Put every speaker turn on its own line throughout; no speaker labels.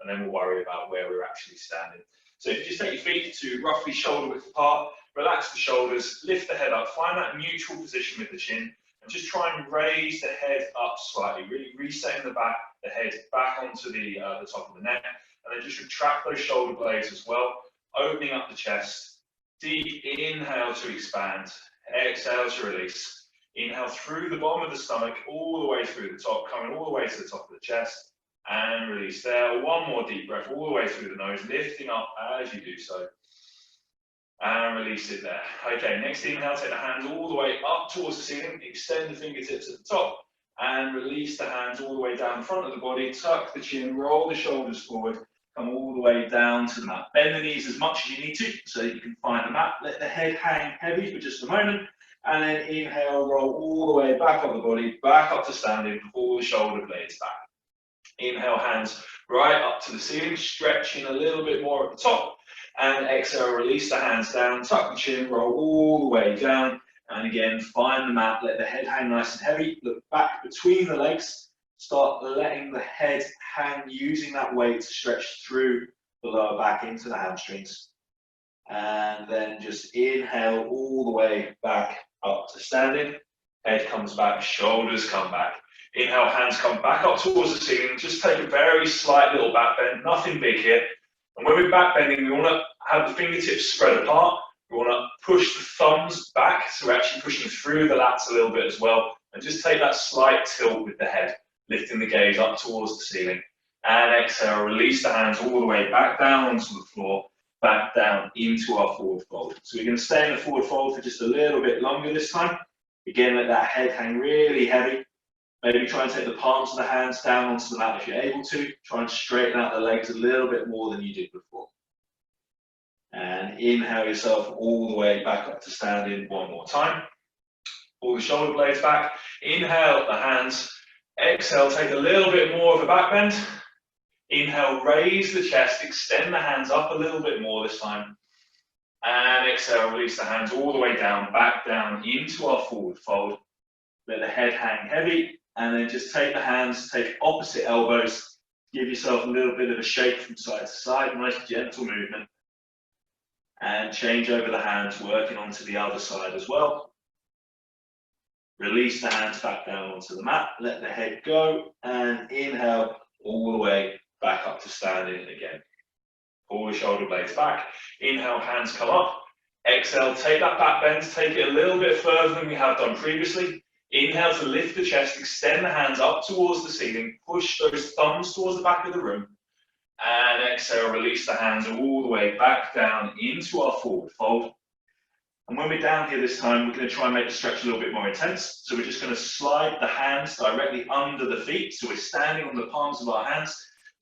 and then we'll worry about where we're actually standing. So if you just take your feet to roughly shoulder width apart, relax the shoulders, lift the head up, find that neutral position with the chin, and just try and raise the head up slightly, really resetting the head back onto the top of the neck, and then just retract those shoulder blades as well, opening up the chest. Deep inhale to expand, exhale to release. Inhale through the bottom of the stomach, all the way through the top, coming all the way to the top of the chest, and release there. One more deep breath all the way through the nose, lifting up as you do so. And release it there. Okay, next inhale, take the hands all the way up towards the ceiling, extend the fingertips at the top, and release the hands all the way down the front of the body, tuck the chin, roll the shoulders forward, come all the way down to the mat. Bend the knees as much as you need to, so that you can find the mat. Let the head hang heavy for just a moment, and then inhale, roll all the way back up the body, back up to standing, pull the shoulder blades back. Inhale, hands right up to the ceiling, stretching a little bit more at the top, and exhale, release the hands down, tuck the chin, roll all the way down, and again, find the mat, let the head hang nice and heavy, look back between the legs, start letting the head hang, using that weight to stretch through the lower back into the hamstrings, and then just inhale all the way back up to standing, head comes back, shoulders come back. Inhale, hands come back up towards the ceiling, just take a very slight little back bend, nothing big here. And when we're back bending, we want to have the fingertips spread apart. We want to push the thumbs back, so we're actually pushing through the lats a little bit as well. And just take that slight tilt with the head, lifting the gaze up towards the ceiling. And exhale, release the hands all the way back down onto the floor, back down into our forward fold. So we're going to stay in the forward fold for just a little bit longer this time. Again, let that head hang really heavy. Maybe try and take the palms of the hands down onto the mat if you're able to. Try and straighten out the legs a little bit more than you did before. And inhale yourself all the way back up to standing one more time. Pull the shoulder blades back. Inhale the hands. Exhale, take a little bit more of a back bend. Inhale, raise the chest, extend the hands up a little bit more this time. And exhale, release the hands all the way down, back down into our forward fold. Let the head hang heavy, and then just take the hands, take opposite elbows, give yourself a little bit of a shake from side to side, nice gentle movement. And change over the hands, working onto the other side as well. Release the hands back down onto the mat, let the head go, and inhale all the way back up to standing again. Pull the shoulder blades back, inhale, hands come up, exhale, take that back bend, take it a little bit further than we have done previously. Inhale to lift the chest, extend the hands up towards the ceiling, push those thumbs towards the back of the room, and exhale, release the hands all the way back down into our forward fold. And when we're down here this time, we're going to try and make the stretch a little bit more intense. So we're just going to slide the hands directly under the feet. So we're standing on the palms of our hands,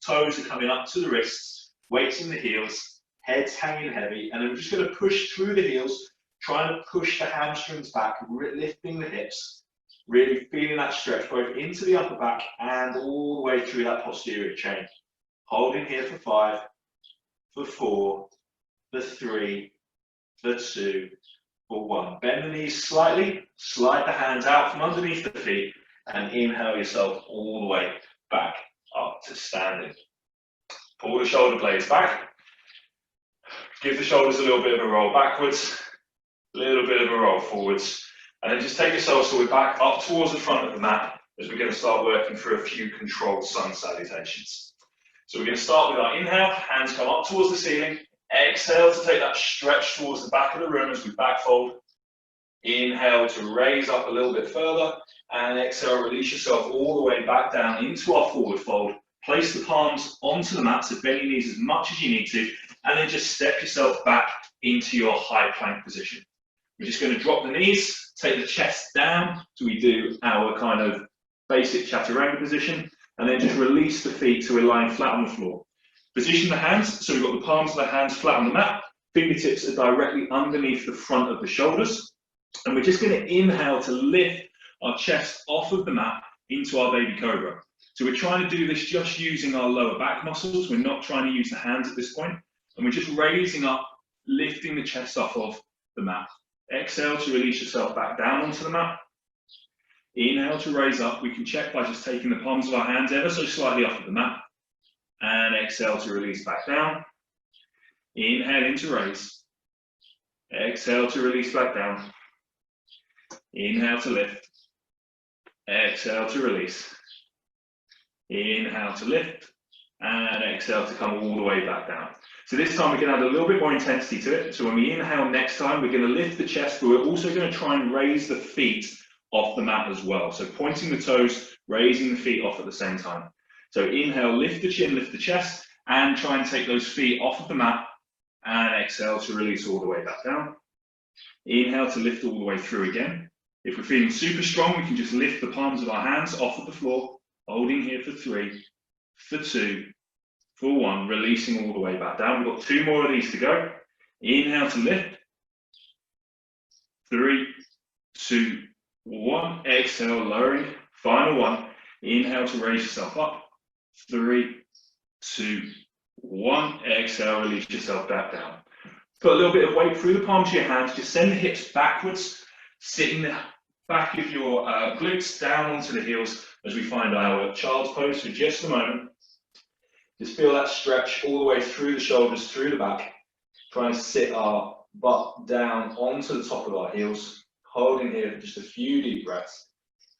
toes are coming up to the wrists, weights in the heels, heads hanging heavy, and then we're just going to push through the heels, trying to push the hamstrings back, lifting the hips, really feeling that stretch both into the upper back and all the way through that posterior chain. Holding here for 5, for 4, for 3, for 2, for 1. Bend the knees slightly, slide the hands out from underneath the feet, and inhale yourself all the way back up to standing. Pull the shoulder blades back. Give the shoulders a little bit of a roll backwards, a little bit of a roll forwards, and then just take yourself so we're back up towards the front of the mat as we're going to start working through a few controlled sun salutations. So we're going to start with our inhale, hands come up towards the ceiling. Exhale to take that stretch towards the back of the room as we back fold. Inhale to raise up a little bit further, and exhale, release yourself all the way back down into our forward fold. Place the palms onto the mat, so bend your knees as much as you need to, and then just step yourself back into your high plank position. We're just going to drop the knees, take the chest down, so we do our kind of basic chaturanga position, and then just release the feet so we're lying flat on the floor. Position the hands, so we've got the palms of the hands flat on the mat, fingertips are directly underneath the front of the shoulders, and we're just going to inhale to lift our chest off of the mat into our baby cobra. So we're trying to do this just using our lower back muscles, we're not trying to use the hands at this point, and we're just raising up, lifting the chest off of the mat. Exhale to release yourself back down onto the mat. Inhale to raise up, we can check by just taking the palms of our hands ever so slightly off of the mat. and exhale to release back down. Inhale into raise. Exhale to release back down. Inhale to lift. Exhale to release. Inhale to lift. And exhale to come all the way back down. So this time we're going to add a little bit more intensity to it. So when we inhale next time, we're going to lift the chest, but we're also going to try and raise the feet off the mat as well. So pointing the toes, raising the feet off at the same time. So inhale, lift the chin, lift the chest, and try and take those feet off of the mat. And exhale to release all the way back down. Inhale to lift all the way through again. If we're feeling super strong, we can just lift the palms of our hands off of the floor, holding here for 3, for 2, for 1, releasing all the way back down. We've got 2 more of these to go. Inhale to lift. 3, 2, 1. Exhale, lowering. Final 1. Inhale to raise yourself up. 3, 2, 1. Exhale, release yourself back down. Put a little bit of weight through the palms of your hands. Just send the hips backwards, sitting the back of your glutes down onto the heels as we find our child's pose for just a moment. Just feel that stretch all the way through the shoulders, through the back. Trying to sit our butt down onto the top of our heels. Holding here for just a few deep breaths.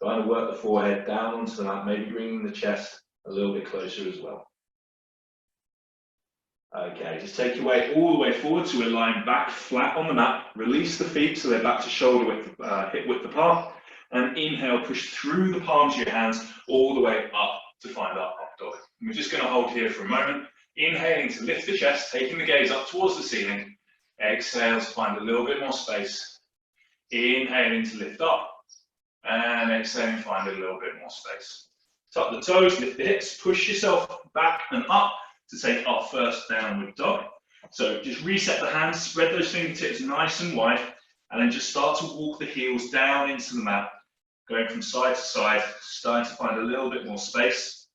Trying to work the forehead down onto the mat, maybe bringing the chest a little bit closer as well. Okay, just take your weight all the way forward so we're lying back flat on the mat. Release the feet so they're back to shoulder width, hip width apart. And inhale, push through the palms of your hands all the way up to find our up dog. And we're just going to hold here for a moment. Inhaling to lift the chest, taking the gaze up towards the ceiling. Exhale to find a little bit more space. Inhaling to lift up. And exhaling to find a little bit more space. Tuck the toes, lift the hips, push yourself back and up to take our first downward dog. So just reset the hands, spread those fingertips nice and wide, and then just start to walk the heels down into the mat, going from side to side, starting to find a little bit more space.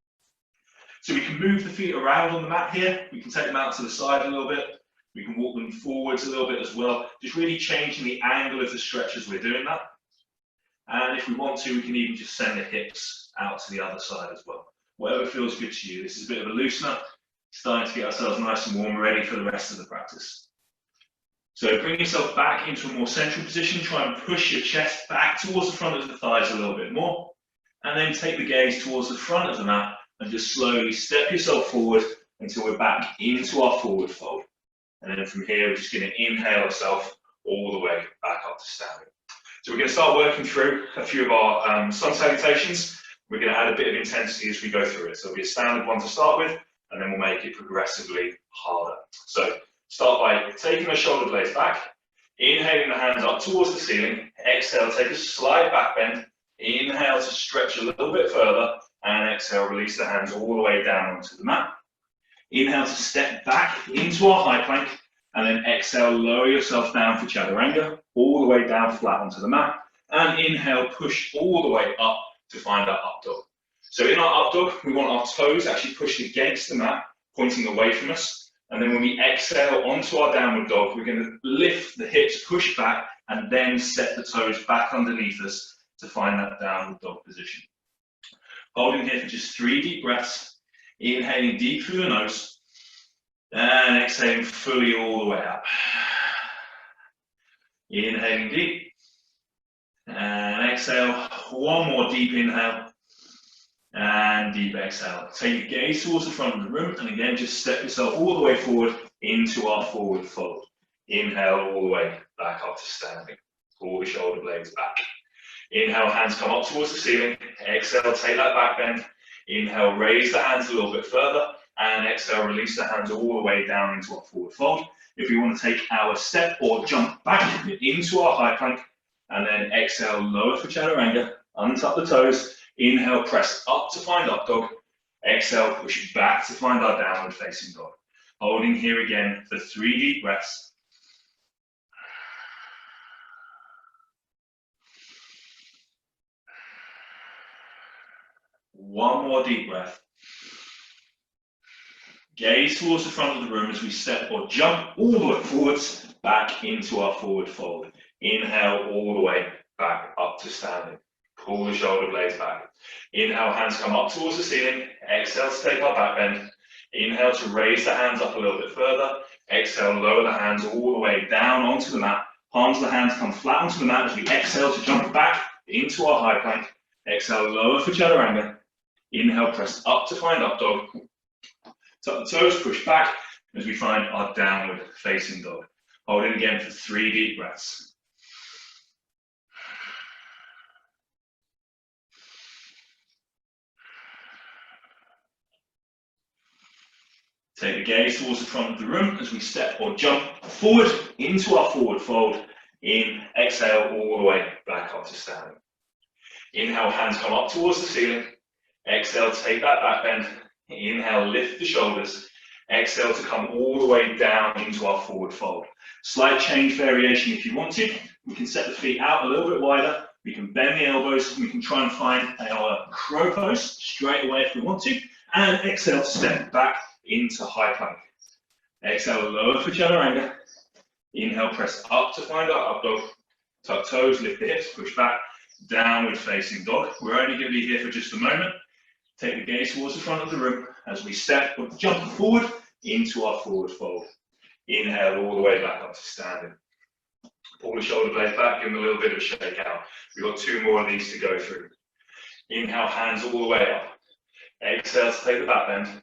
So we can move the feet around on the mat here. We can take them out to the side a little bit. We can walk them forwards a little bit as well, just really changing the angle of the stretch as we're doing that. And if we want to, we can even just send the hips out to the other side as well. Whatever feels good to you. This is a bit of a loosener. Starting to get ourselves nice and warm, ready for the rest of the practice. So bring yourself back into a more central position. Try and push your chest back towards the front of the thighs a little bit more. And then take the gaze towards the front of the mat and just slowly step yourself forward until we're back into our forward fold. And then from here, we're just going to inhale ourselves all the way back up to standing. So we're going to start working through a few of our sun salutations. We're going to add a bit of intensity as we go through it. So it'll be a standard one to start with, and then we'll make it progressively harder. So start by taking the shoulder blades back, inhaling the hands up towards the ceiling, exhale, take a slight back bend, inhale to stretch a little bit further, and exhale, release the hands all the way down onto the mat. Inhale to step back into our high plank, and then exhale, lower yourself down for chaturanga, all the way down flat onto the mat, and inhale, push all the way up to find our up dog. So in our up dog, we want our toes actually pushed against the mat, pointing away from us. And then when we exhale onto our downward dog, we're going to lift the hips, push back, and then set the toes back underneath us to find that downward dog position. Holding here for just 3 deep breaths, inhaling deep through the nose, and exhaling fully all the way up. Inhaling deep, and exhale, 1 more deep inhale. And deep exhale. Take your gaze towards the front of the room, and again, just step yourself all the way forward into our forward fold. Inhale all the way back up to standing. Pull the shoulder blades back. Inhale, hands come up towards the ceiling. Exhale, take that back bend. Inhale, raise the hands a little bit further, and exhale, release the hands all the way down into our forward fold. If we want to take our step or jump back into our high plank, and then exhale, lower for chaturanga, untuck the toes. Inhale, press up to find up dog. Exhale, push back to find our downward facing dog. Holding here again for 3 deep breaths. One more deep breath. Gaze towards the front of the room as we step or jump all the way forwards, back into our forward fold. Inhale all the way back up to standing. Pull the shoulder blades back. Inhale, hands come up towards the ceiling. Exhale to take our back bend. Inhale to raise the hands up a little bit further. Exhale, lower the hands all the way down onto the mat. Palms of the hands come flat onto the mat as we exhale to jump back into our high plank. Exhale, lower for chaturanga. Inhale, press up to find up dog. Tuck the toes, push back as we find our downward facing dog. Hold in again for 3 deep breaths. Take the gaze towards the front of the room as we step or jump forward into our forward fold. In, exhale all the way back up to standing. Inhale, hands come up towards the ceiling. Exhale, take that back bend. Inhale, lift the shoulders. Exhale to come all the way down into our forward fold. Slight change variation if you want to. We can set the feet out a little bit wider. We can bend the elbows. And we can try and find our crow pose straight away if we want to. And exhale, step back into high plank. Exhale, lower for chaturanga. Inhale, press up to find our up dog. Tuck toes, lift the hips, push back. Downward facing dog. We're only going to be here for just a moment. Take the gaze towards the front of the room as we step or jump forward into our forward fold. Inhale all the way back up to standing. Pull the shoulder blades back, give them a little bit of a shake out. We've got 2 more of these to go through. Inhale, hands all the way up. Exhale to take the back bend.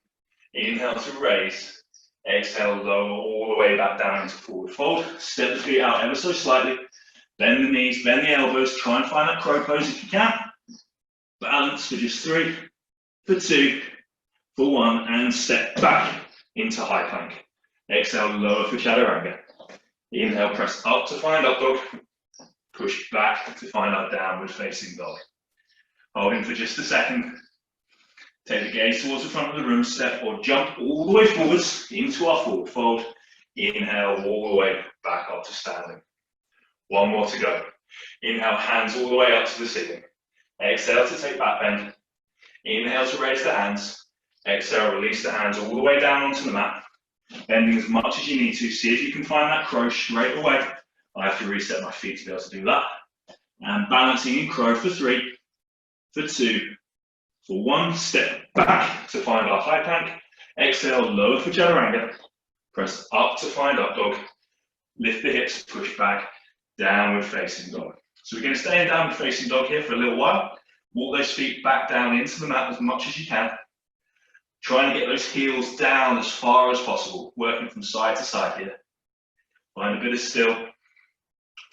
Inhale to raise. Exhale, lower all the way back down into forward fold. Step the feet out ever so slightly. Bend the knees, bend the elbows. Try and find that crow pose if you can. Balance for just 3, for 2, for 1, and step back into high plank. Exhale, lower for chaturanga. Inhale, press up to find up dog. Push back to find our downward facing dog. Holding for just a second. Take the gaze towards the front of the room, step or jump all the way forwards into our forward fold. Inhale, all the way back up to standing. 1 more to go. Inhale, hands all the way up to the ceiling. Exhale to take back bend. Inhale to raise the hands. Exhale, release the hands all the way down onto the mat. Bending as much as you need to. See if you can find that crow straight away. I have to reset my feet to be able to do that. And balancing in crow for 3, for 2, for 1. Step back to find our high plank. Exhale, lower for chaturanga. Press up to find up dog. Lift the hips, push back. Downward facing dog. So we're going to stay in downward facing dog here for a little while. Walk those feet back down into the mat as much as you can. Trying to get those heels down as far as possible, working from side to side here. Find a bit of still.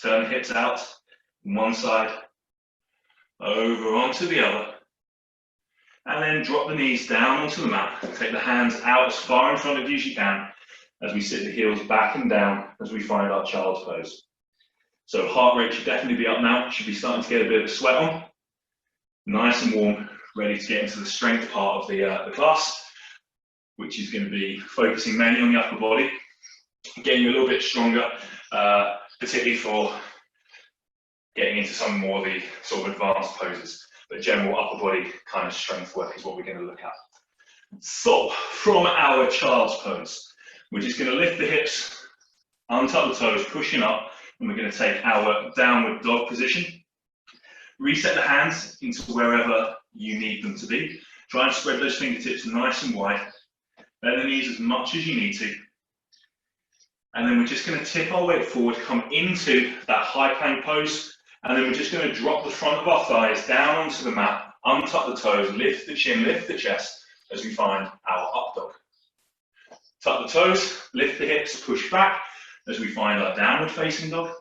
Turn the hips out from one side, over onto the other. And then drop the knees down onto the mat. Take the hands out as far in front of you as you can as we sit the heels back and down as we find our child's pose. So heart rate should definitely be up now. Should be starting to get a bit of sweat on. Nice and warm, ready to get into the strength part of the class, which is going to be focusing mainly on the upper body, getting you a little bit stronger, particularly for getting into some more of the sort of advanced poses. But general upper body kind of strength work is what we're going to look at. So from our child's pose, we're just going to lift the hips, untuck the toes, pushing up, and we're going to take our downward dog position. Reset the hands into wherever you need them to be. Try and spread those fingertips nice and wide. Bend the knees as much as you need to. And then we're just going to tip our weight forward, come into that high plank pose. And then we're just going to drop the front of our thighs down onto the mat, untuck the toes, lift the chin, lift the chest as we find our up dog. Tuck the toes, lift the hips, push back as we find our downward facing dog.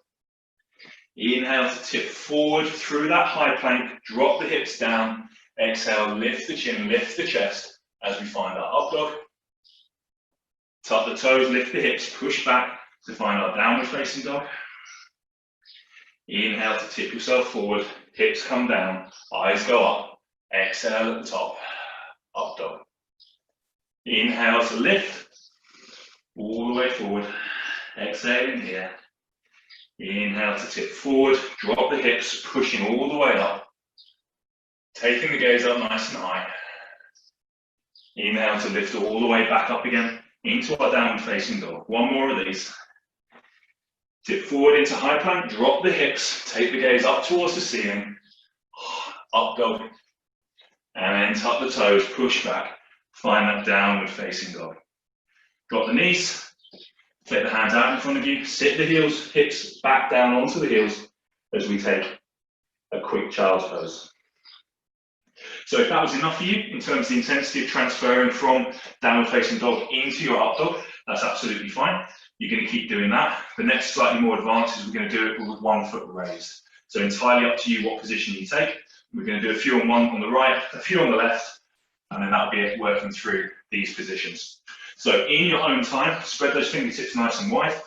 Inhale to tip forward through that high plank, drop the hips down. Exhale, lift the chin, lift the chest as we find our up dog. Tuck the toes, lift the hips, push back to find our downward facing dog. Inhale to tip yourself forward, hips come down, eyes go up. Exhale at the top, up dog. Inhale to lift, all the way forward. Exhaling here. Inhale to tip forward, drop the hips, pushing all the way up. Taking the gaze up nice and high. Inhale to lift all the way back up again into our downward facing dog. 1 more of these. Tip forward into high plank, drop the hips, take the gaze up towards the ceiling, up dog, and then tuck the toes, push back, Find that downward facing dog. Drop the knees, take the hands out in front of you, sit the heels, hips back down onto the heels as we take a quick child's pose. So if that was enough for you in terms of the intensity of transferring from downward facing dog into your up dog, that's absolutely fine. You're going to keep doing that. The next slightly more advanced is we're going to do it with 1 foot raised. So entirely up to you what position you take. We're going to do a few on one on the right, a few on the left, and then that'll be it working through these positions. So in your own time, spread those fingertips nice and wide,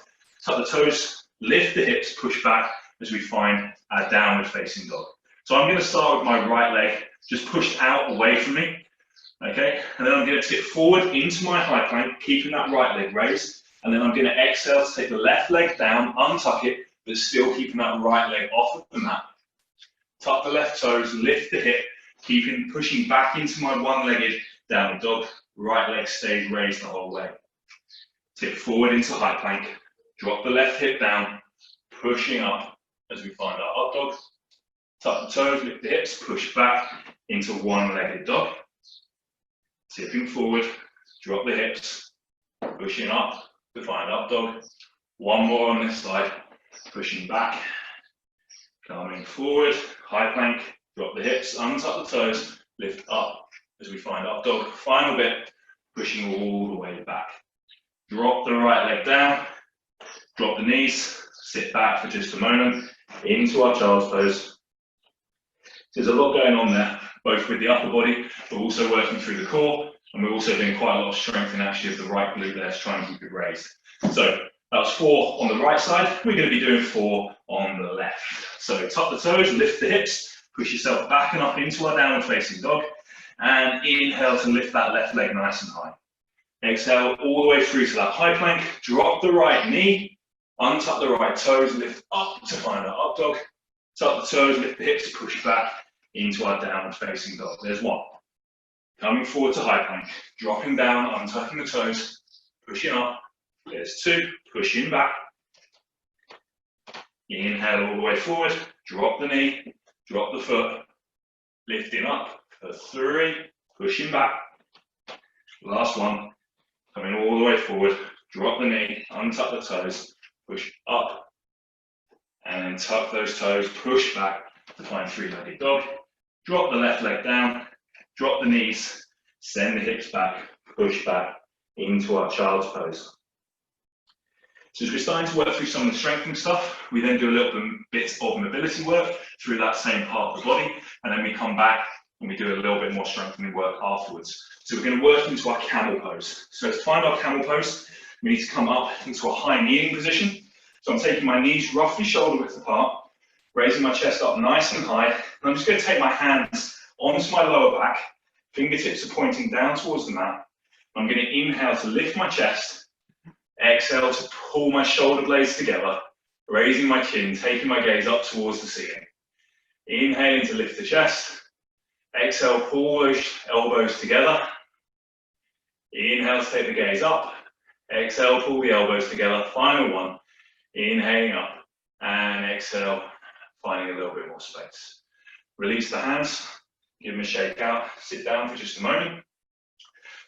tuck the toes, lift the hips, push back as we find our downward facing dog. So I'm going to start with my right leg just pushed out away from me, okay? And then I'm going to tip forward into my high plank, keeping that right leg raised. And then I'm going to exhale to take the left leg down, untuck it, but still keeping that right leg off of the mat. Tuck the left toes, lift the hip, pushing back into my one-legged downward dog. Right leg stays raised the whole way. Tip forward into high plank, drop the left hip down, pushing up as we find our up dog. Tuck the toes, lift the hips, push back into one-legged dog. Tipping forward, drop the hips, pushing up to find up dog. One more on this side, pushing back, coming forward, high plank, drop the hips, untuck the toes, lift up as we find up dog. Final bit, pushing all the way back. Drop the right leg down, drop the knees, sit back for just a moment, into our child's pose. There's a lot going on there, both with the upper body, but also working through the core, and we're also doing quite a lot of strengthening actually of the right glute there to try and keep it raised. So that was 4 on the right side, we're going to be doing 4 on the left. So tuck the toes, lift the hips, push yourself back and up into our downward facing dog, and inhale to lift that left leg nice and high. Exhale all the way through to that high plank, drop the right knee, untuck the right toes, lift up to find our up dog, tuck the toes, lift the hips, push back into our downward facing dog. There's 1. Coming forward to high plank, dropping down, untucking the toes, pushing up. There's 2, pushing back. Inhale all the way forward, drop the knee, drop the foot, lifting up for 3, pushing back. Last 1, coming all the way forward, drop the knee, untuck the toes, push up, and then tuck those toes, push back to find 3-legged dog. Drop the left leg down, drop the knees, send the hips back, push back into our child's pose. So as we're starting to work through some of the strengthening stuff, we then do a little bit of mobility work through that same part of the body, and then we come back and we do a little bit more strengthening work afterwards. So we're going to work into our camel pose. So to find our camel pose, we need to come up into a high kneeling position. So I'm taking my knees roughly shoulder width apart, raising my chest up nice and high, and I'm just going to take my hands onto my lower back, fingertips are pointing down towards the mat. I'm going to inhale to lift my chest, exhale to pull my shoulder blades together, raising my chin, taking my gaze up towards the ceiling. Inhaling to lift the chest, exhale, pull those elbows together. Inhale to take the gaze up, exhale, pull the elbows together. Final 1, inhaling up, and exhale, finding a little bit more space. Release the hands, give them a shake out, sit down for just a moment.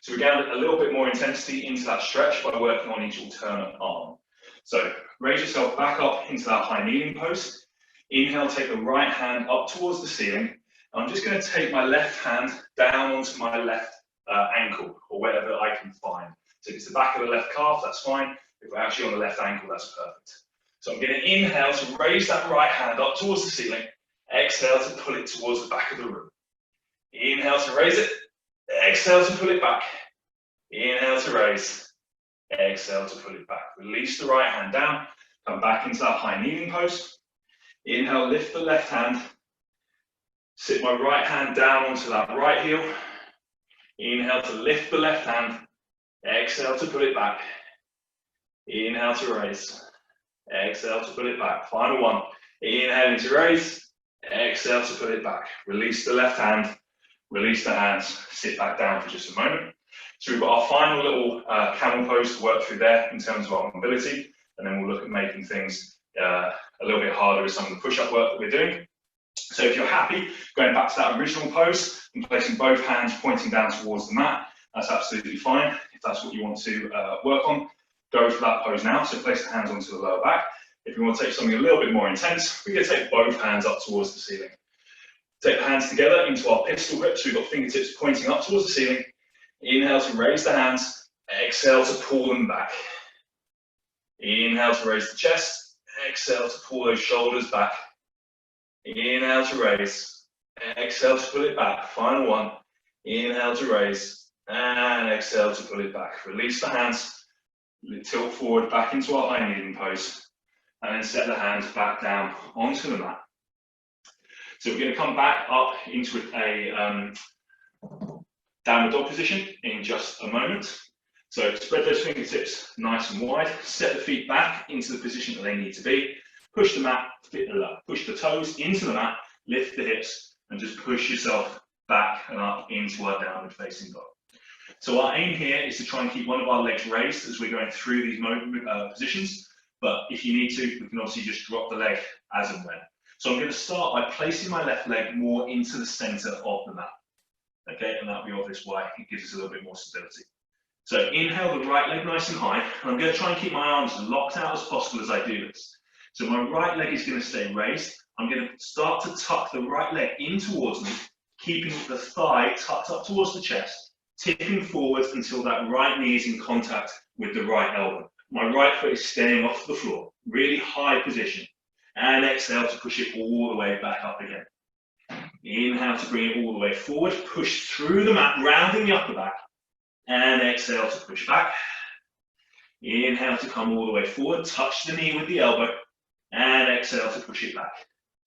So we get a little bit more intensity into that stretch by working on each alternate arm. So raise yourself back up into that high kneeling pose. Inhale, take the right hand up towards the ceiling. I'm just going to take my left hand down onto my left ankle, or wherever I can find. So if it's the back of the left calf, that's fine. If we're actually on the left ankle, that's perfect. So I'm going to inhale to raise that right hand up towards the ceiling. Exhale to pull it towards the back of the room. Inhale to raise it. Exhale to pull it back. Inhale to raise. Exhale to pull it back. Release the right hand down. Come back into that high kneeling pose. Inhale, lift the left hand. Sit my right hand down onto that right heel. Inhale to lift the left hand. Exhale to pull it back. Inhale to raise. Exhale to pull it back. Final 1. Inhaling to raise. Exhale to pull it back. Release the left hand. Release the hands. Sit back down for just a moment. So we've got our final little camel pose to work through there in terms of our mobility, and then we'll look at making things a little bit harder with some of the push-up work that we're doing. So if you're happy, going back to that original pose and placing both hands pointing down towards the mat, that's absolutely fine. If that's what you want to work on, go for that pose now. So place the hands onto the lower back. If you want to take something a little bit more intense, we're going to take both hands up towards the ceiling. Take the hands together into our pistol grip, so we've got fingertips pointing up towards the ceiling. Inhale to raise the hands, exhale to pull them back. Inhale to raise the chest, exhale to pull those shoulders back. Inhale to raise, exhale to pull it back. Final one. Inhale to raise, and exhale to pull it back. Release the hands, tilt forward back into our high kneeling pose. And then set the hands back down onto the mat. So we're going to come back up into a downward dog position in just a moment. So spread those fingertips nice and wide, set the feet back into the position that they need to be, push the mat, push the toes into the mat, lift the hips, and just push yourself back and up into our downward facing dog. So our aim here is to try and keep one of our legs raised as we're going through these positions. But if you need to, we can obviously just drop the leg as and when. So I'm going to start by placing my left leg more into the center of the mat. Okay, and that'll be obvious why. It gives us a little bit more stability. So inhale the right leg nice and high, and I'm going to try and keep my arms as locked out as possible as I do this. So my right leg is going to stay raised. I'm going to start to tuck the right leg in towards me, keeping the thigh tucked up towards the chest, tipping forwards until that right knee is in contact with the right elbow. My right foot is staying off the floor, really high position. And exhale to push it all the way back up again. Inhale to bring it all the way forward, push through the mat, rounding the upper back. And exhale to push back. Inhale to come all the way forward, touch the knee with the elbow. And exhale to push it back.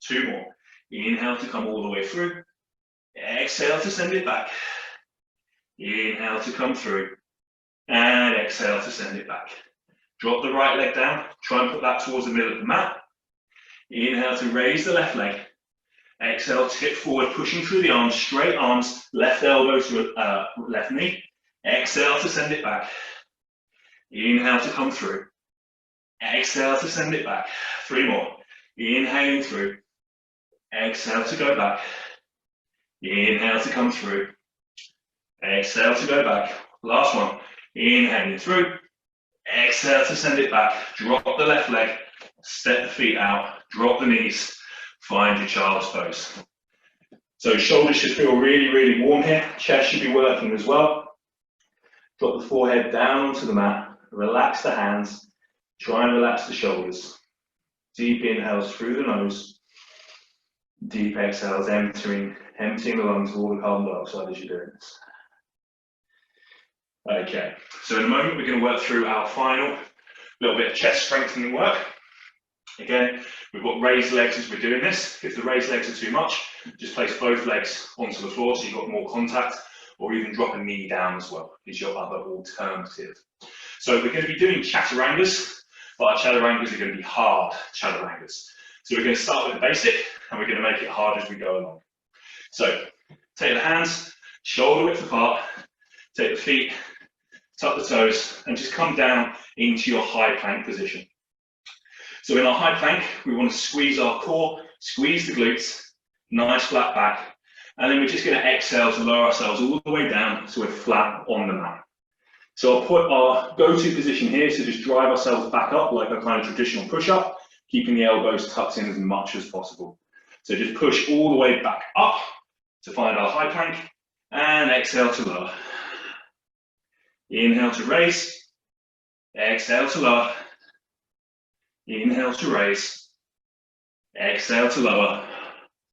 Two more. Inhale to come all the way through. Exhale to send it back. Inhale to come through. And exhale to send it back. Drop the right leg down, try and put that towards the middle of the mat. Inhale to raise the left leg. Exhale, tip forward, pushing through the arms, straight arms, left elbow to left knee. Exhale to send it back. Inhale to come through. Exhale to send it back. Three more. Inhaling through. Exhale to go back. Inhale to come through. Exhale to go back. Last one. Inhaling through. Exhale to send it back. Drop the left leg. Step the feet out. Drop the knees. Find your child's pose. So shoulders should feel really, really warm here. Chest should be working as well. Drop the forehead down onto the mat. Relax the hands. Try and relax the shoulders. Deep inhales through the nose. Deep exhales, emptying the lungs of all the carbon dioxide as you're doing this. Okay, so in a moment we're going to work through our final little bit of chest strengthening work. Again, we've got raised legs as we're doing this. If the raised legs are too much, just place both legs onto the floor so you've got more contact, or even drop a knee down as well, is your other alternative. So we're going to be doing chaturangas, but our chaturangas are going to be hard chaturangas. So we're going to start with the basic, and we're going to make it hard as we go along. So take the hands, shoulder width apart, take the feet, tuck the toes, and just come down into your high plank position. So in our high plank, we want to squeeze our core, squeeze the glutes, nice flat back, and then we're just going to exhale to lower ourselves all the way down so we're flat on the mat. So I'll put our go-to position here, so just drive ourselves back up like a kind of traditional push-up, keeping the elbows tucked in as much as possible. So just push all the way back up to find our high plank, and exhale to lower. Inhale to raise, exhale to lower. Inhale to raise, exhale to lower.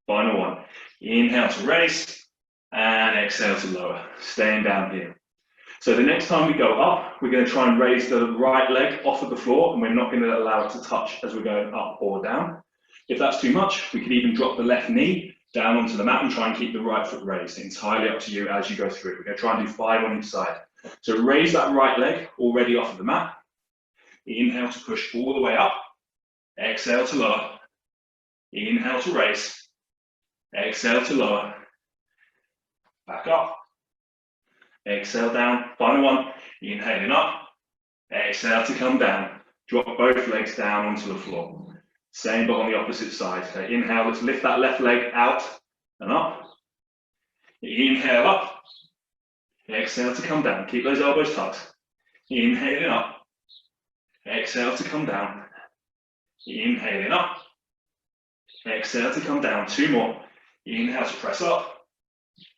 Final one. Inhale to raise, and exhale to lower. Staying down here. So the next time we go up, we're going to try and raise the right leg off of the floor, and we're not going to allow it to touch as we're going up or down. If that's too much, we could even drop the left knee down onto the mat and try and keep the right foot raised. Entirely up to you as you go through. We're going to try and do 5 on each side. So raise that right leg already off of the mat. Inhale to push all the way up. Exhale to lower. Inhale to raise. Exhale to lower. Back up. Exhale down. Final one. Inhaling up. Exhale to come down. Drop both legs down onto the floor. Same but on the opposite side. So inhale, let's lift that left leg out and up. Inhale up.
Exhale to come down. Keep those elbows tucked. Inhaling up. Exhale to come down. Inhaling up. Exhale to come down. 2 more. Inhale to press up.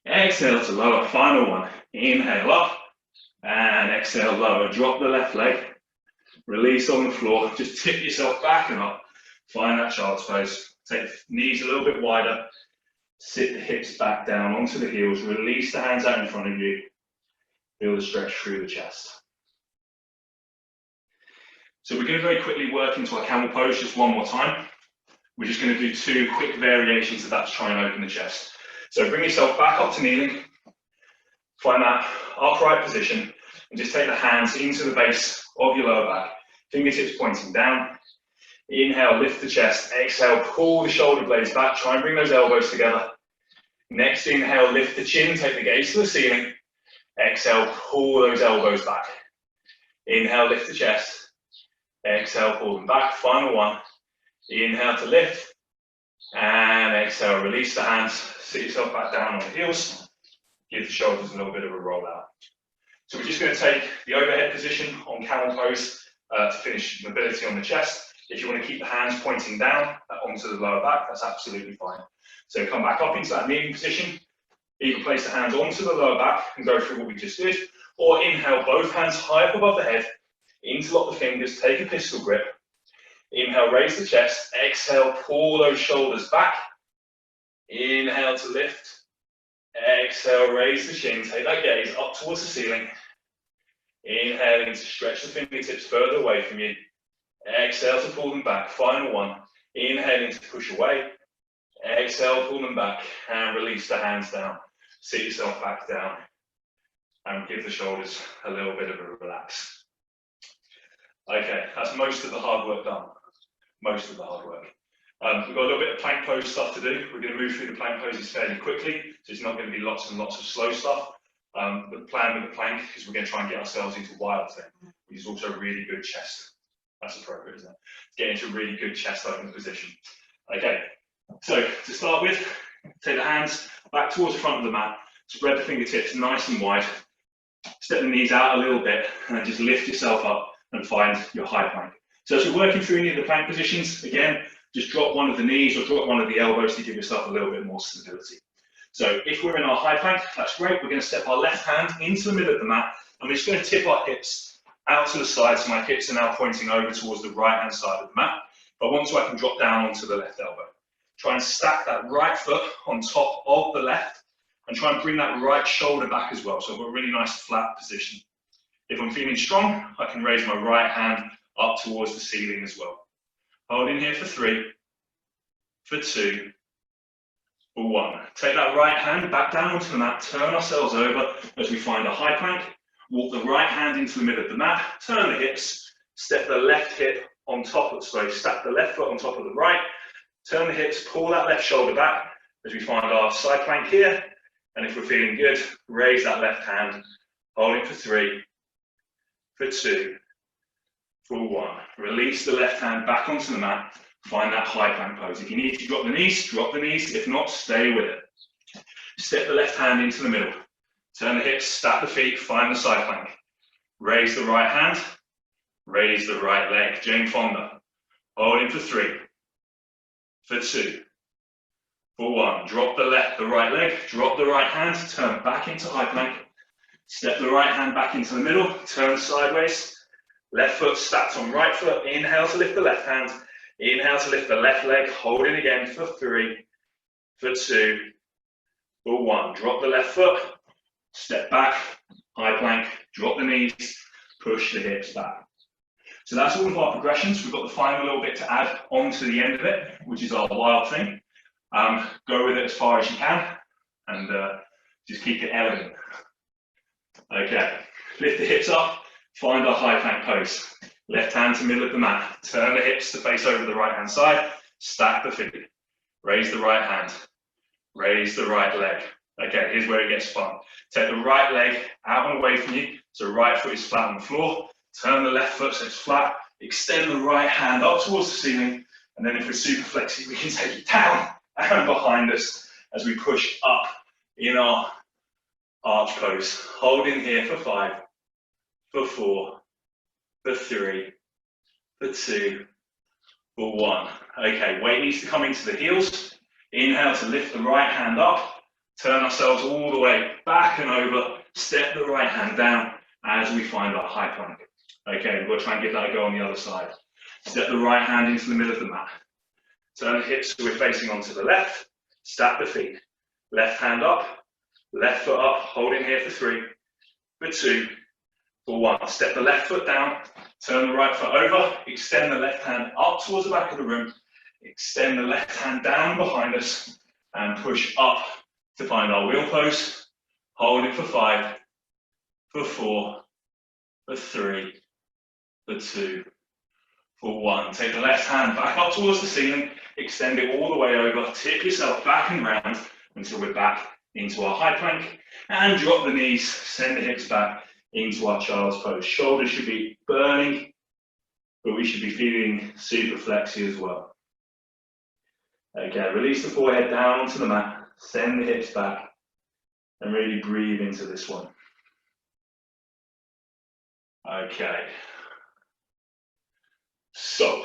Exhale to lower. Final one. Inhale up. And exhale, lower. Drop the left leg. Release on the floor. Just tip yourself back and up. Find that child's pose. Take the knees a little bit wider. Sit the hips back down onto the heels. Release the hands out in front of you. Feel the stretch through the chest. So we're going to very quickly work into our camel pose just one more time. We're just going to do 2 quick variations of that to try and open the chest. So bring yourself back up to kneeling. Find that upright position and just take the hands into the base of your lower back. Fingertips pointing down. Inhale, lift the chest. Exhale, pull the shoulder blades back. Try and bring those elbows together. Next inhale, lift the chin, take the gaze to the ceiling. Exhale, pull those elbows back. Inhale, lift the chest. Exhale, pull them back. Final one. Inhale to lift. And exhale, release the hands. Sit yourself back down on the heels. Give the shoulders a little bit of a roll out. So we're just going to take the overhead position on camel pose to finish mobility on the chest. If you want to keep the hands pointing down onto the lower back, that's absolutely fine. So come back up into that kneeling position. Either place the hands onto the lower back and go through what we just did, or inhale, both hands high up above the head, interlock the fingers, take a pistol grip. Inhale, raise the chest. Exhale, pull those shoulders back. Inhale to lift. Exhale, raise the chin, take that gaze up towards the ceiling. Inhaling to stretch the fingertips further away from you. Exhale to pull them back. Final one. Inhaling to push away. Exhale, pull them back and release the hands down. Sit yourself back down and give the shoulders a little bit of a relax. Okay, that's most of the hard work done. Most of the hard work. We've got a little bit of plank pose stuff to do. We're going to move through the plank poses fairly quickly, so it's not going to be lots and lots of slow stuff. But the plan with the plank is we're going to try and get ourselves into wild thing, which is also really good chest. That's appropriate, isn't it? Get into a really good chest open position. Okay, so to start with, take the hands back towards the front of the mat, spread the fingertips nice and wide, step the knees out a little bit, and just lift yourself up and find your high plank. So as you're working through any of the plank positions, again, just drop one of the knees or drop one of the elbows to give yourself a little bit more stability. So if we're in our high plank, that's great. We're going to step our left hand into the middle of the mat, and we're just going to tip our hips out to the side, so my hips are now pointing over towards the right-hand side of the mat. If I want to, I can drop down onto the left elbow. Try and stack that right foot on top of the left, and try and bring that right shoulder back as well, so I've got a really nice flat position. If I'm feeling strong, I can raise my right hand up towards the ceiling as well. Hold in here for 3, for 2, for 1. Take that right hand back down onto the mat, turn ourselves over as we find a high plank. Walk the right hand into the middle of the mat, turn the hips, step the left hip on top of, stack the left foot on top of the right, turn the hips, pull that left shoulder back as we find our side plank here. And if we're feeling good, raise that left hand, hold it for 3, for 2, for 1. Release the left hand back onto the mat, find that high plank pose. If you need to drop the knees, drop the knees. If not, stay with it. Step the left hand into the middle. Turn the hips, stack the feet, find the side plank. Raise the right hand, raise the right leg. Jane Fonda. Hold in for 3, for 2, for 1. Drop the right leg, drop the right hand, turn back into high plank. Step the right hand back into the middle, turn sideways. Left foot stacked on right foot. Inhale to lift the left hand. Inhale to lift the left leg. Hold in again for 3, for 2, for 1. Drop the left foot. Step back, high plank, drop the knees, push the hips back. So that's all of our progressions. We've got the final little bit to add on to the end of it, which is our wild thing. Go with it as far as you can, and just keep it elegant. Okay, lift the hips up, find our high plank pose. Left hand to middle of the mat, turn the hips to face over the right hand side, stack the feet, raise the right hand, raise the right leg. Okay, here's where it gets fun. Take the right leg out and away from you, so right foot is flat on the floor. Turn the left foot so it's flat. Extend the right hand up towards the ceiling, and then if we're super flexy, we can take it down and behind us as we push up in our arch pose. Hold in here for 5, for 4, for 3, for 2, for 1. Okay, weight needs to come into the heels. Inhale to lift the right hand up, turn ourselves all the way back and over, step the right hand down as we find our high plank. Okay, we'll try and give that a go on the other side. Step the right hand into the middle of the mat. Turn the hips so we're facing onto the left, stack the feet. Left hand up, left foot up, hold in here for 3, for 2, for 1. Step the left foot down, turn the right foot over, extend the left hand up towards the back of the room, extend the left hand down behind us, and push up to find our wheel pose. Hold it for 5, for 4, for 3, for 2, for 1. Take the left hand back up towards the ceiling, extend it all the way over, tip yourself back and round until we're back into our high plank, and drop the knees, send the hips back into our child's pose. Shoulders should be burning, but we should be feeling super flexy as well. Okay, release the forehead down onto the mat, send the hips back, and really breathe into this one. Okay. So,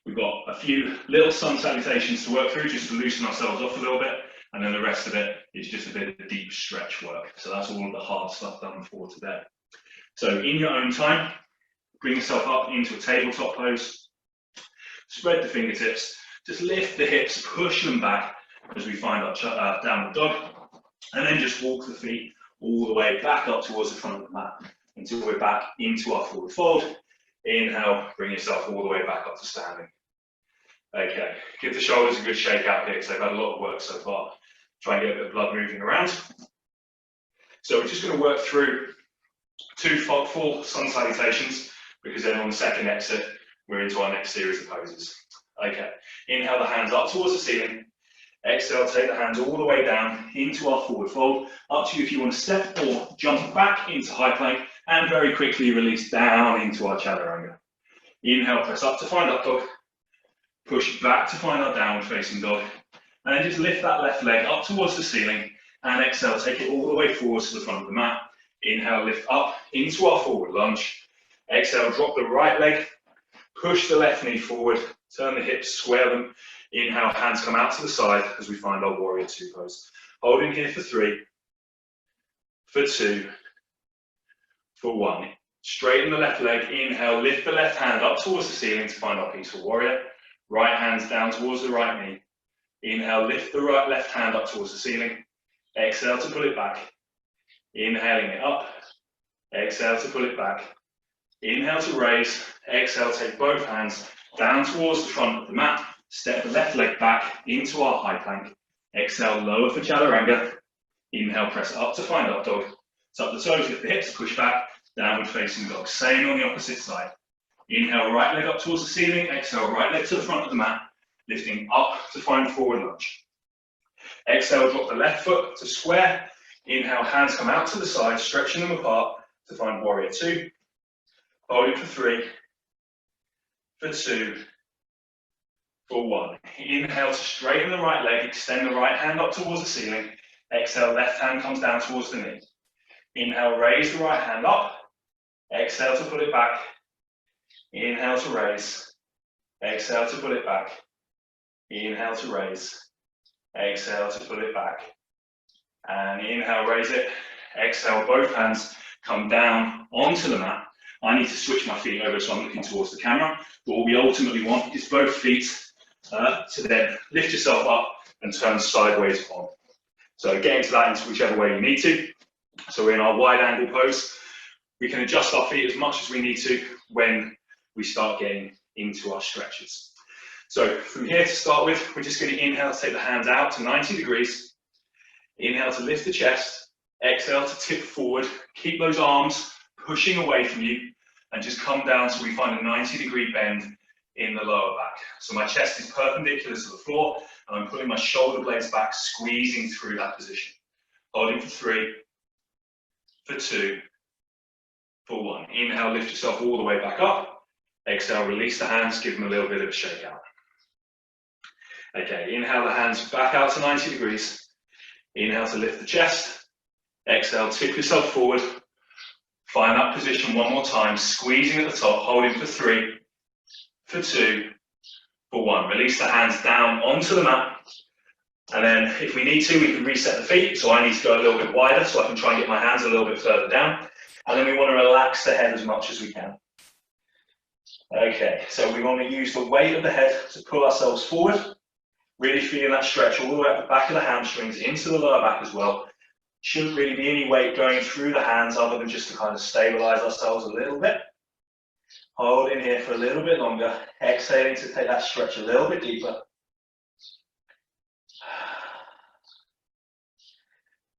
we've got a few little sun salutations to work through, just to loosen ourselves off a little bit, and then the rest of it is just a bit of deep stretch work. So that's all of the hard stuff done for today. So in your own time, bring yourself up into a tabletop pose, spread the fingertips, just lift the hips, push them back as we find our downward dog, and then just walk the feet all the way back up towards the front of the mat until we're back into our forward fold. Inhale, bring yourself all the way back up to standing. Okay, give the shoulders a good shake out here because they've had a lot of work so far. Try and get a bit of blood moving around. So we're just going to work through full sun salutations because then on the second exit, we're into our next series of poses. Okay, inhale the hands up towards the ceiling. Exhale, take the hands all the way down into our forward fold. Up to you if you want to step or jump back into high plank and very quickly release down into our chaturanga. Inhale, press up to find up dog. Push back to find our downward facing dog. And then just lift that left leg up towards the ceiling. And exhale, take it all the way forwards to the front of the mat. Inhale, lift up into our forward lunge. Exhale, drop the right leg. Push the left knee forward. Turn the hips, square them. Inhale, hands come out to the side as we find our warrior 2 pose. Hold in here for 3, for 2, for 1. Straighten the left leg. Inhale, lift the left hand up towards the ceiling to find our peaceful warrior. Right hands down towards the right knee. Inhale, lift the left hand up towards the ceiling. Exhale to pull it back. Inhaling it up. Exhale to pull it back. Inhale to raise. Exhale, take both hands down towards the front of the mat. Step the left leg back into our high plank. Exhale, lower for chaturanga. Inhale, press up to find up dog. Tuck the toes, lift the hips, push back. Downward facing dog. Same on the opposite side. Inhale, right leg up towards the ceiling. Exhale, right leg to the front of the mat. Lifting up to find forward lunge. Exhale, drop the left foot to square. Inhale, hands come out to the side, stretching them apart to find warrior 2. Holding for 3, for 2, for 1. Inhale to straighten the right leg, extend the right hand up towards the ceiling. Exhale, left hand comes down towards the knee. Inhale, raise the right hand up. Exhale to pull it back. Inhale to raise. Exhale to pull it back. Inhale to raise. Exhale to pull it back. And inhale, raise it. Exhale, both hands come down onto the mat. I need to switch my feet over so I'm looking towards the camera. But what we ultimately want is both feet to then lift yourself up and turn sideways on. So get into that into whichever way you need to. So we're in our wide angle pose. We can adjust our feet as much as we need to when we start getting into our stretches. So from here to start with, we're just going to inhale to take the hands out to 90 degrees. Inhale to lift the chest. Exhale to tip forward. Keep those arms pushing away from you and just come down so we find a 90-degree bend in the lower back. So my chest is perpendicular to the floor and I'm pulling my shoulder blades back, squeezing through that position. Holding for 3, for 2, for 1. Inhale, lift yourself all the way back up. Exhale, release the hands, give them a little bit of a shake out. Okay, inhale the hands back out to 90 degrees. Inhale to lift the chest. Exhale, tip yourself forward. Find that position one more time, squeezing at the top, holding for 3, for 2, for 1. Release the hands down onto the mat. And then if we need to, we can reset the feet. So I need to go a little bit wider so I can try and get my hands a little bit further down. And then we want to relax the head as much as we can. Okay, so we want to use the weight of the head to pull ourselves forward. Really feeling that stretch all the way up the back of the hamstrings into the lower back as well. Shouldn't really be any weight going through the hands other than just to kind of stabilize ourselves a little bit. Hold in here for a little bit longer. Exhaling to take that stretch a little bit deeper.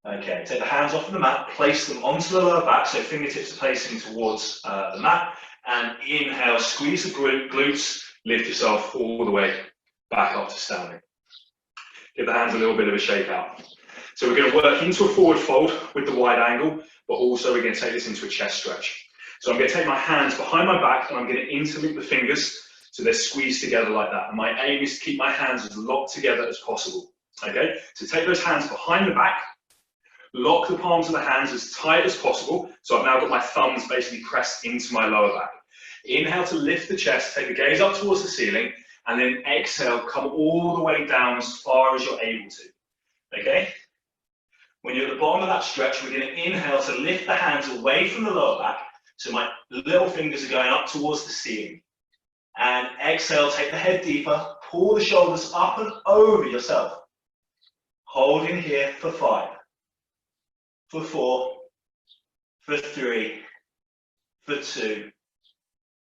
Okay, take the hands off of the mat, place them onto the lower back, so fingertips are facing towards the mat, and inhale, squeeze the glutes, lift yourself all the way back up to standing. Give the hands a little bit of a shake out. So we're going to work into a forward fold with the wide angle, but also we're going to take this into a chest stretch. So I'm going to take my hands behind my back and I'm going to interloop the fingers so they're squeezed together like that. And my aim is to keep my hands as locked together as possible. Okay, so take those hands behind the back, lock the palms of the hands as tight as possible. So I've now got my thumbs basically pressed into my lower back. Inhale to lift the chest, take the gaze up towards the ceiling, and then exhale, come all the way down as far as you're able to. Okay? When you're at the bottom of that stretch, we're going to inhale to lift the hands away from the lower back. So my little fingers are going up towards the ceiling. And exhale, take the head deeper, pull the shoulders up and over yourself. Hold in here for 5, for 4, for 3, for 2,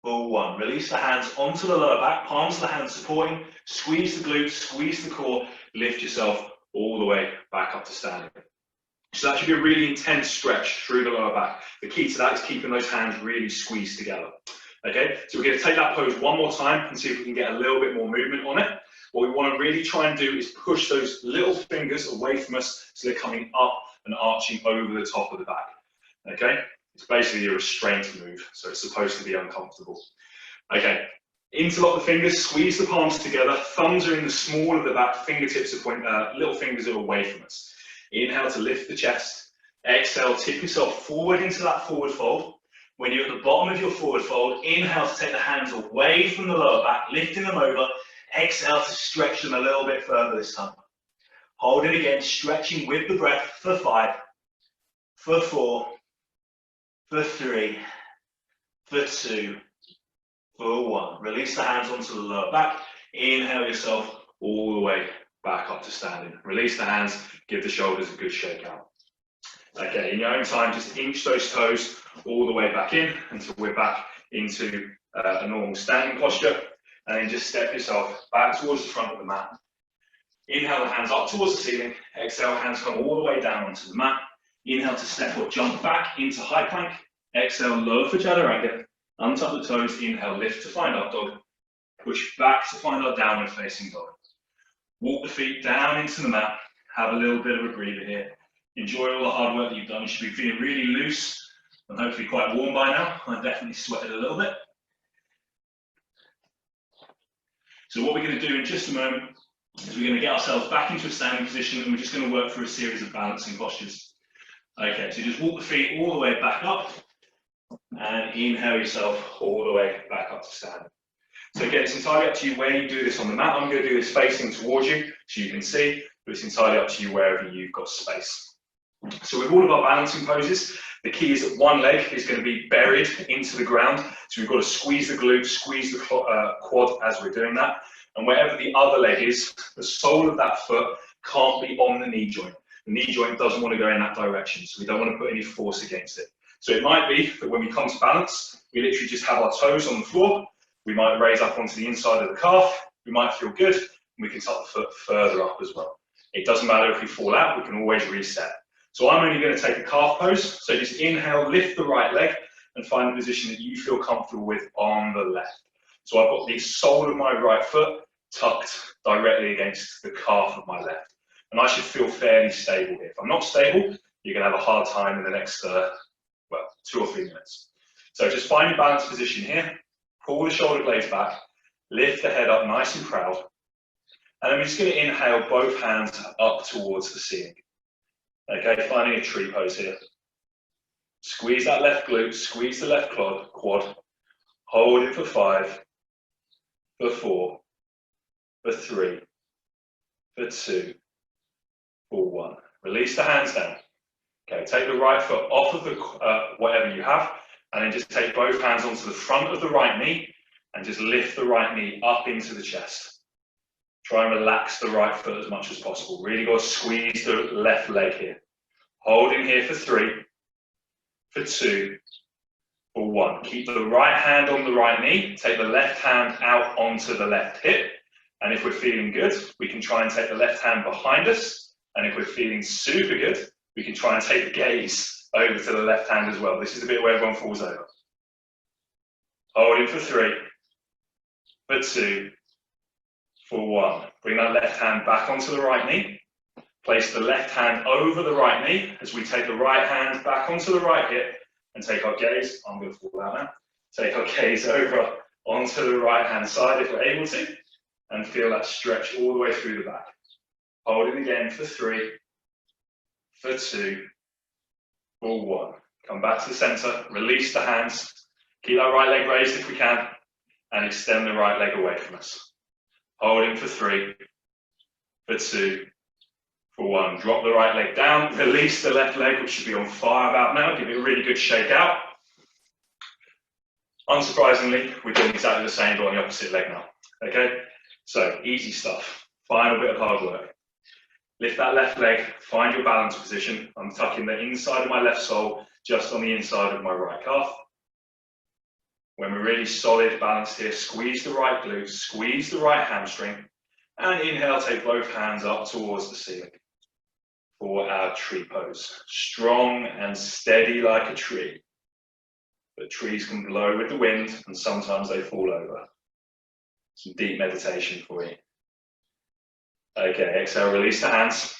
for 1. Release the hands onto the lower back, palms of the hands supporting, squeeze the glutes, squeeze the core, lift yourself all the way back up to standing. So that should be a really intense stretch through the lower back. The key to that is keeping those hands really squeezed together. Okay, so we're going to take that pose one more time and see if we can get a little bit more movement on it. What we want to really try and do is push those little fingers away from us so they're coming up and arching over the top of the back. Okay, it's basically a restraint move, so it's supposed to be uncomfortable. Okay, interlock the fingers, squeeze the palms together, thumbs are in the small of the back, fingertips are little fingers are away from us. Inhale to lift the chest, exhale, tip yourself forward into that forward fold. When you're at the bottom of your forward fold, inhale to take the hands away from the lower back, lifting them over, exhale to stretch them a little bit further this time. Hold it again, stretching with the breath for 5, for 4, for 3, for 2, for 1. Release the hands onto the lower back, inhale yourself all the way back up to standing. Release the hands, give the shoulders a good shake out. Okay, in your own time, just inch those toes all the way back in until we're back into a normal standing posture. And then just step yourself back towards the front of the mat. Inhale the hands up towards the ceiling. Exhale, hands come all the way down onto the mat. Inhale to step or jump back into high plank. Exhale, lower for chaturanga. Untuck the toes. Inhale, lift to find up dog. Push back to find our downward facing dog. Walk the feet down into the mat. Have a little bit of a breather here. Enjoy all the hard work that you've done. You should be feeling really loose and hopefully quite warm by now. I definitely sweated a little bit. So what we're going to do in just a moment is we're going to get ourselves back into a standing position and we're just going to work through a series of balancing postures. Okay, so just walk the feet all the way back up and inhale yourself all the way back up to standing. So again, it's entirely up to you where you do this on the mat. I'm going to do this facing towards you so you can see, but it's entirely up to you wherever you've got space. So with all of our balancing poses, the key is that one leg is going to be buried into the ground. So we've got to squeeze the glute, squeeze the quad as we're doing that. And wherever the other leg is, the sole of that foot can't be on the knee joint. The knee joint doesn't want to go in that direction, so we don't want to put any force against it. So it might be that when we come to balance, we literally just have our toes on the floor. We might raise up onto the inside of the calf. We might feel good, and we can tuck the foot further up as well. It doesn't matter if we fall out, we can always reset. So I'm only going to take a calf pose. So just inhale, lift the right leg and find the position that you feel comfortable with on the left. So I've got the sole of my right foot tucked directly against the calf of my left. And I should feel fairly stable here. If I'm not stable, you're going to have a hard time in the next, 2 or 3 minutes. So just find your balanced position here. Pull the shoulder blades back. Lift the head up nice and proud. And then we're just going to inhale both hands up towards the ceiling. Okay, finding a tree pose here. Squeeze that left glute, squeeze the left quad. Hold it for 5, for 4, for 3, for 2, for 1. Release the hands down. Okay, take the right foot off of the whatever you have, and then just take both hands onto the front of the right knee, and just lift the right knee up into the chest. Try and relax the right foot as much as possible. Really got to squeeze the left leg here. Hold in here for 3, for 2, for 1. Keep the right hand on the right knee. Take the left hand out onto the left hip. And if we're feeling good, we can try and take the left hand behind us. And if we're feeling super good, we can try and take the gaze over to the left hand as well. This is the bit where everyone falls over. Hold in for 3, for 2, for 1. Bring that left hand back onto the right knee. Place the left hand over the right knee as we take the right hand back onto the right hip and take our gaze, I'm going to fall out now, take our gaze over onto the right hand side if we're able to, and feel that stretch all the way through the back. Hold it again for 3, for 2, for 1. Come back to the center, release the hands, keep that right leg raised if we can, and extend the right leg away from us. Holding for 3, for 2, for 1. Drop the right leg down, release the left leg, which should be on fire about now. Give it a really good shake out. Unsurprisingly, we're doing exactly the same, but on the opposite leg now. Okay, so easy stuff. Final bit of hard work. Lift that left leg, find your balance position. I'm tucking the inside of my left sole just on the inside of my right calf. When we're really solid, balanced here, squeeze the right glute, squeeze the right hamstring, and inhale, take both hands up towards the ceiling for our tree pose. Strong and steady like a tree. But trees can blow with the wind, and sometimes they fall over. Some deep meditation for you. Okay, exhale, release the hands.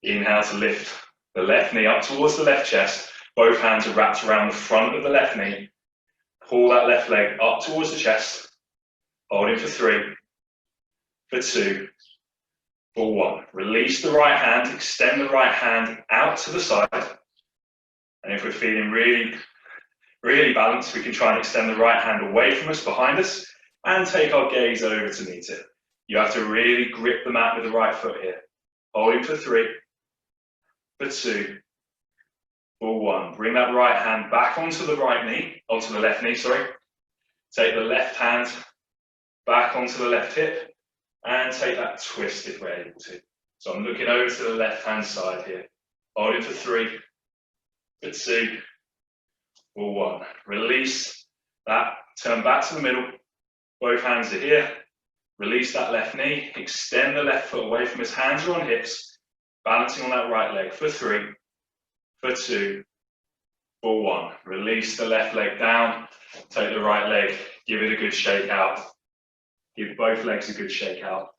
Inhale to lift the left knee up towards the left chest. Both hands are wrapped around the front of the left knee. Pull that left leg up towards the chest. Hold it for 3, for 2, for 1. Release the right hand, extend the right hand out to the side. And if we're feeling really, really balanced, we can try and extend the right hand away from us, behind us, and take our gaze over to meet it. You have to really grip the mat with the right foot here. Holding for 3, for 2, for 1. Bring that right hand back onto the right knee, onto the left knee, sorry. Take the left hand back onto the left hip and take that twist if we're able to. So I'm looking over to the left hand side here. Holding for 3, for 2, for 1. Release that, turn back to the middle. Both hands are here. Release that left knee, extend the left foot away from his hands are on hips, balancing on that right leg for 3, for 2, for 1. Release the left leg down, take the right leg, give it a good shake out. Give both legs a good shake out.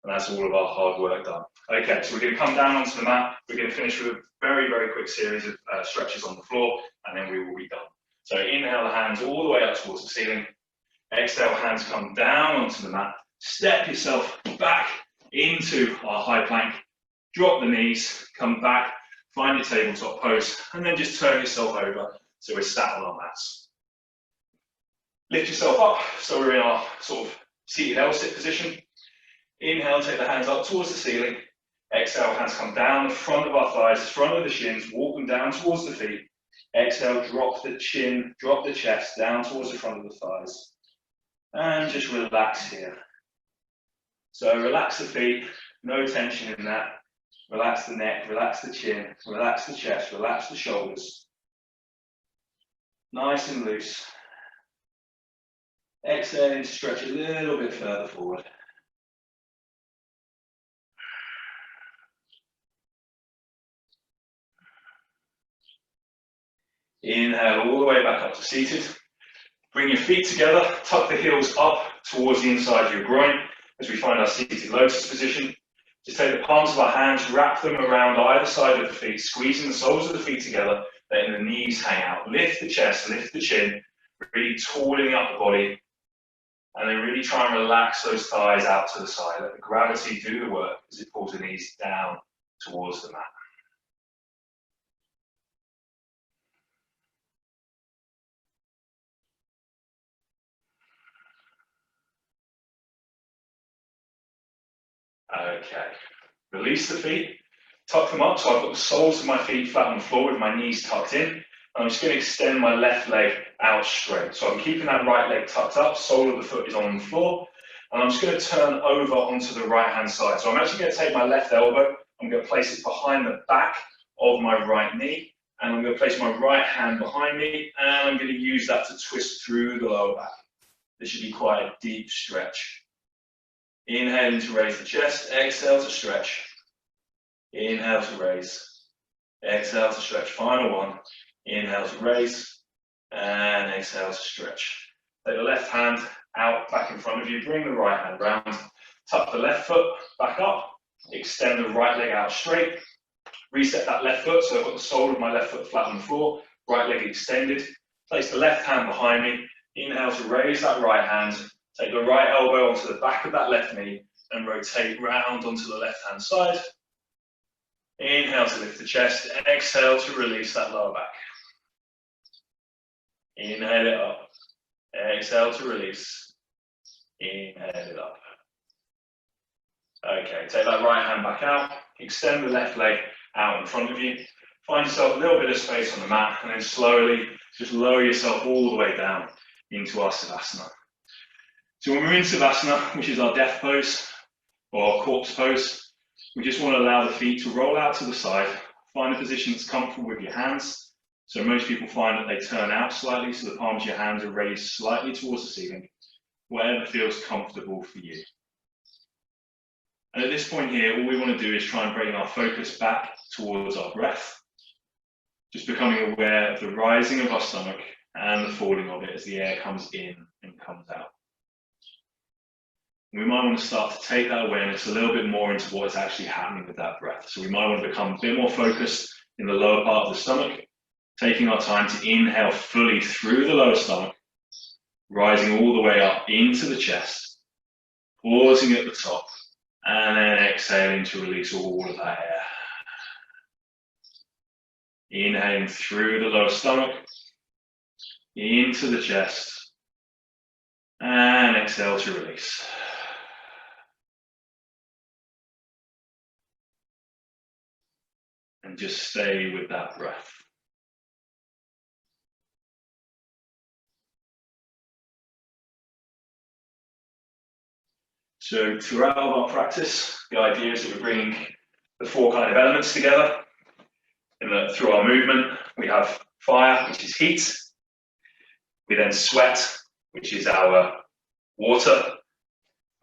And that's all of our hard work done. Okay, so we're going to come down onto the mat. We're going to finish with a very, very quick series of stretches on the floor, and then we will be done. So inhale the hands all the way up towards the ceiling. Exhale, hands come down onto the mat. Step yourself back into our high plank. Drop the knees, come back, find your tabletop pose, and then just turn yourself over so we're sat on our mats. Lift yourself up so we're in our sort of seated L-sit position. Inhale, take the hands up towards the ceiling. Exhale, hands come down the front of our thighs, front of the shins, walk them down towards the feet. Exhale, drop the chin, drop the chest down towards the front of the thighs. And just relax here. So relax the feet, no tension in that. Relax the neck, relax the chin, relax the chest, relax the shoulders. Nice and loose. Exhale, stretch a little bit further forward. Inhale all the way back up to seated. Bring your feet together, tuck the heels up towards the inside of your groin as we find our seated lotus position. Just take the palms of our hands, wrap them around either side of the feet, squeezing the soles of the feet together, letting the knees hang out. Lift the chest, lift the chin, really tauling the upper body, and then really try and relax those thighs out to the side. Let the gravity do the work as it pulls the knees down towards the mat. Okay, release the feet, tuck them up so I've got the soles of my feet flat on the floor with my knees tucked in. And I'm just going to extend my left leg out straight. So I'm keeping that right leg tucked up, sole of the foot is on the floor. And I'm just going to turn over onto the right hand side. So I'm actually going to take my left elbow, I'm going to place it behind the back of my right knee. And I'm going to place my right hand behind me, and I'm going to use that to twist through the lower back. This should be quite a deep stretch. Inhaling to raise the chest, exhale to stretch. Inhale to raise, exhale to stretch. Final one. Inhale to raise, and exhale to stretch. Take the left hand out, back in front of you, bring the right hand round, tuck the left foot back up, extend the right leg out straight. Reset that left foot, so I've got the sole of my left foot flat on the floor, right leg extended. Place the left hand behind me. Inhale to raise that right hand. Take the right elbow onto the back of that left knee and rotate round onto the left hand side. Inhale to lift the chest. Exhale to release that lower back. Inhale it up. Exhale to release. Inhale it up. Okay, take that right hand back out. Extend the left leg out in front of you. Find yourself a little bit of space on the mat, and then slowly just lower yourself all the way down into our Savasana. So when we're in Savasana, which is our death pose or corpse pose, we just want to allow the feet to roll out to the side. Find a position that's comfortable with your hands. So most people find that they turn out slightly, so the palms of your hands are raised slightly towards the ceiling, whatever feels comfortable for you. And at this point here, all we want to do is try and bring our focus back towards our breath, just becoming aware of the rising of our stomach and the falling of it as the air comes in and comes out. We might want to start to take that awareness a little bit more into what is actually happening with that breath. So we might want to become a bit more focused in the lower part of the stomach, taking our time to inhale fully through the lower stomach, rising all the way up into the chest, pausing at the top, and then exhaling to release all of that air. Inhaling through the lower stomach, into the chest, and exhale to release. And just stay with that breath. So throughout our practice, the idea is that we're bringing the four kind of elements together. Through our movement, we have fire, which is heat. We then sweat, which is our water.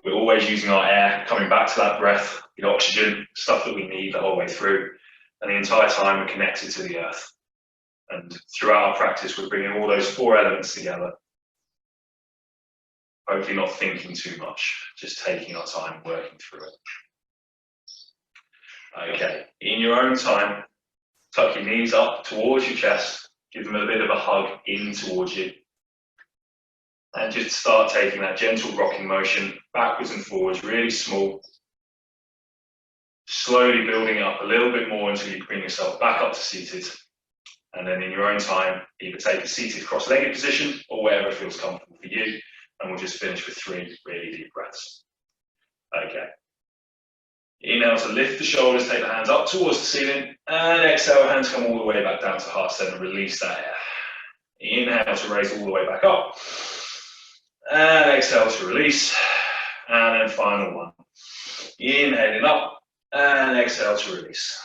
We're always using our air, coming back to that breath, the oxygen, stuff that we need the whole way through. And the entire time we're connected to the earth. And throughout our practice, we're bringing all those four elements together. Hopefully not thinking too much, just taking our time working through it. Okay, in your own time, tuck your knees up towards your chest, give them a bit of a hug in towards you. And just start taking that gentle rocking motion backwards and forwards, really small. Slowly building it up a little bit more until you bring yourself back up to seated. And then in your own time, either take a seated cross-legged position or wherever feels comfortable for you. And we'll just finish with 3 really deep breaths. Okay. Inhale to lift the shoulders, take the hands up towards the ceiling. And exhale, hands come all the way back down to heart center, release that air. Inhale to raise all the way back up. And exhale to release. And then final one. Inhaling up and exhale to release.